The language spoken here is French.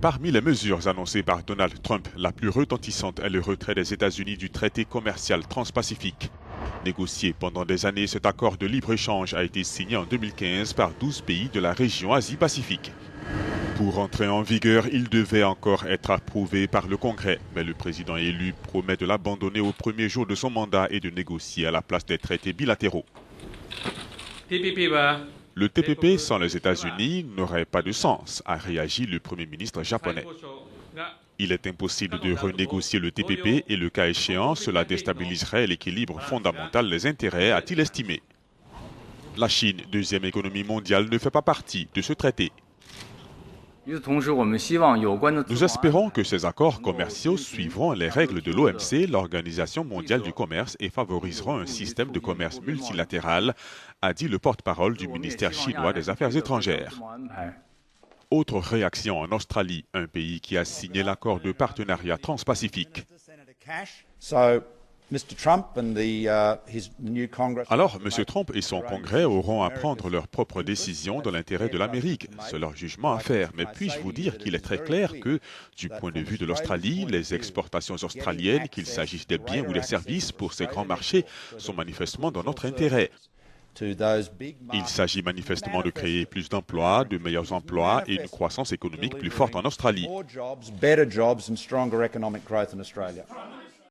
Parmi les mesures annoncées par Donald Trump, la plus retentissante est le retrait des États-Unis du traité commercial transpacifique. Négocié pendant des années, cet accord de libre-échange a été signé en 2015 par 12 pays de la région Asie-Pacifique. Pour entrer en vigueur, il devait encore être approuvé par le Congrès, mais le président élu promet de l'abandonner au premier jour de son mandat et de négocier à la place des traités bilatéraux. Le TPP sans les États-Unis n'aurait pas de sens, a réagi le Premier ministre japonais. Il est impossible de renégocier le TPP et le cas échéant, cela déstabiliserait l'équilibre fondamental des intérêts, a-t-il estimé. La Chine, deuxième économie mondiale, ne fait pas partie de ce traité. Nous espérons que ces accords commerciaux suivront les règles de l'OMC, l'Organisation mondiale du commerce, et favoriseront un système de commerce multilatéral, a dit le porte-parole du ministère chinois des Affaires étrangères. Autre réaction en Australie, un pays qui a signé l'accord de partenariat transpacifique. Alors, M. Trump et son Congrès auront à prendre leurs propres décisions dans l'intérêt de l'Amérique. C'est leur jugement à faire. Mais puis-je vous dire qu'il est très clair que, du point de vue de l'Australie, les exportations australiennes, qu'il s'agisse des biens ou des services pour ces grands marchés, sont manifestement dans notre intérêt. Il s'agit manifestement de créer plus d'emplois, de meilleurs emplois et une croissance économique plus forte en Australie.